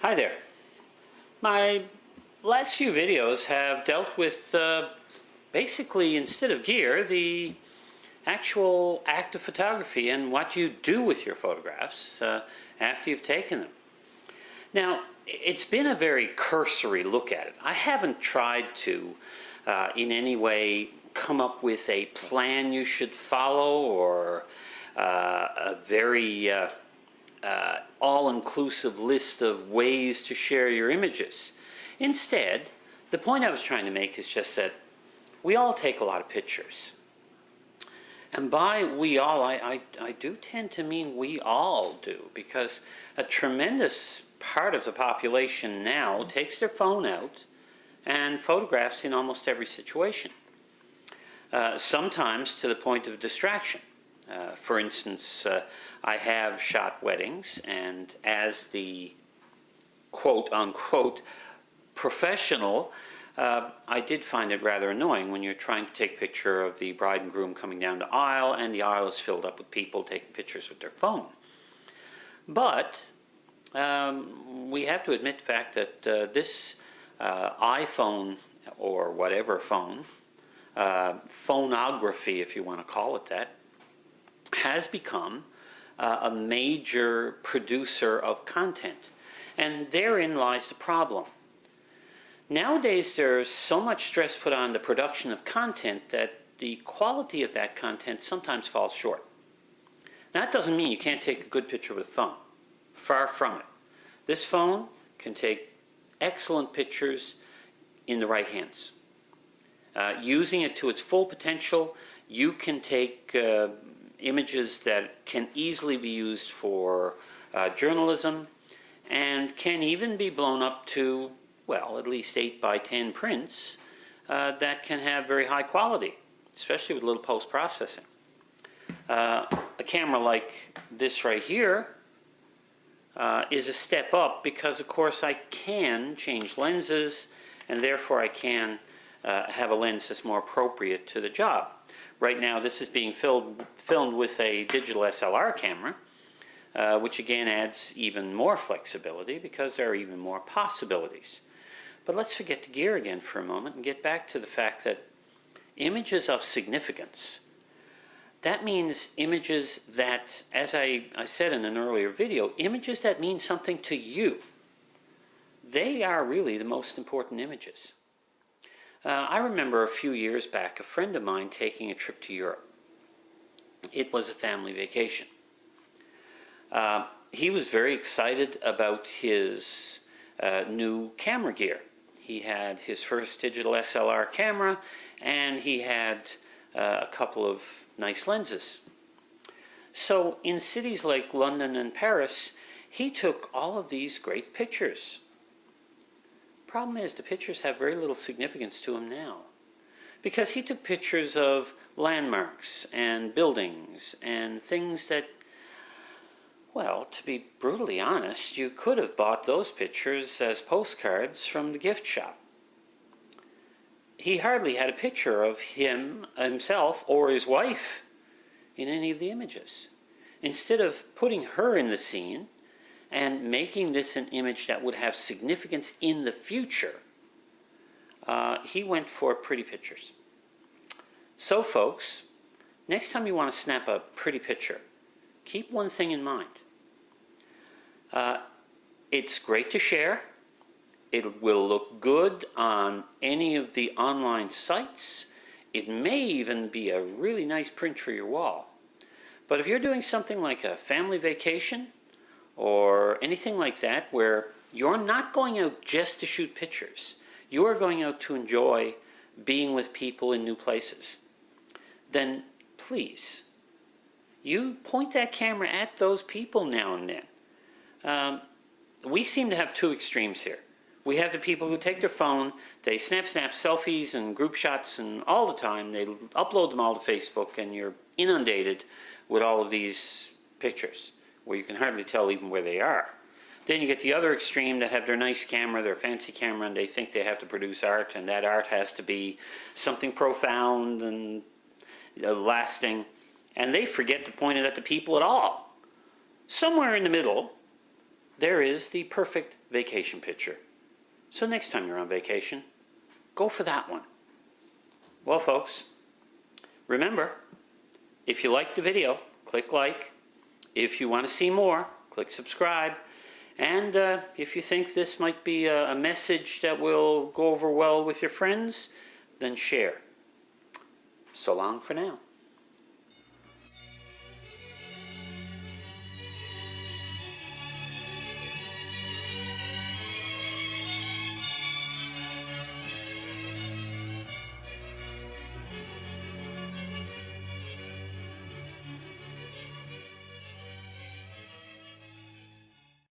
Hi there. My last few videos have dealt with basically, instead of gear, the actual act of photography and what you do with your photographs after you've taken them. Now, it's been a very cursory look at it. I haven't tried to in any way come up with a plan you should follow or a very all-inclusive list of ways to share your images. Instead, the point I was trying to make is just that we all take a lot of pictures. And by we all, I do tend to mean we all do, because a tremendous part of the population now takes their phone out and photographs in almost every situation. Sometimes to the point of distraction. For instance, I have shot weddings, and as the quote-unquote professional, I did find it rather annoying when you're trying to take a picture of the bride and groom coming down the aisle, and the aisle is filled up with people taking pictures with their phone. But we have to admit the fact that this iPhone, or whatever phone, phonography if you want to call it that, has become a major producer of content. And therein lies the problem. Nowadays there's so much stress put on the production of content that the quality of that content sometimes falls short. Now, that doesn't mean you can't take a good picture with a phone. Far from it. This phone can take excellent pictures in the right hands. Using it to its full potential, you can take images that can easily be used for journalism, and can even be blown up to, well, at least 8x10 prints that can have very high quality, especially with a little post-processing. A camera like this right here is a step up because, of course, I can change lenses, and therefore I can have a lens that's more appropriate to the job. Right now this is being filmed with a digital SLR camera, which again adds even more flexibility because there are even more possibilities. But let's forget the gear again for a moment and get back to the fact that images of significance, that means images that, as I said in an earlier video, images that mean something to you. They are really the most important images. I remember a few years back a friend of mine taking a trip to Europe. It was a family vacation. He was very excited about his new camera gear. He had his first digital SLR camera, and he had a couple of nice lenses. So in cities like London and Paris, he took all of these great pictures. Problem is, the pictures have very little significance to him now, because he took pictures of landmarks and buildings and things that, well, to be brutally honest, you could have bought those pictures as postcards from the gift shop. He hardly had a picture of himself or his wife in any of the images. Instead of putting her in the scene and making this an image that would have significance in the future, he went for pretty pictures. So folks, next time you want to snap a pretty picture, keep one thing in mind. It's great to share. It will look good on any of the online sites. It may even be a really nice print for your wall. But if you're doing something like a family vacation, or anything like that, where you're not going out just to shoot pictures, you are going out to enjoy being with people in new places, then please, you point that camera at those people now and then. We seem to have two extremes here. We have the people who take their phone, they snap selfies and group shots and all the time, they upload them all to Facebook, and you're inundated with all of these pictures where you can hardly tell even where they are. Then you get the other extreme that have their nice camera, their fancy camera, and they think they have to produce art, and that art has to be something profound and lasting, and they forget to point it at the people at all. Somewhere in the middle, there is the perfect vacation picture. So next time you're on vacation, go for that one. Well, folks, remember, if you liked the video, click like. If you want to see more, click subscribe. And if you think this might be a message that will go over well with your friends, then share. So long for now.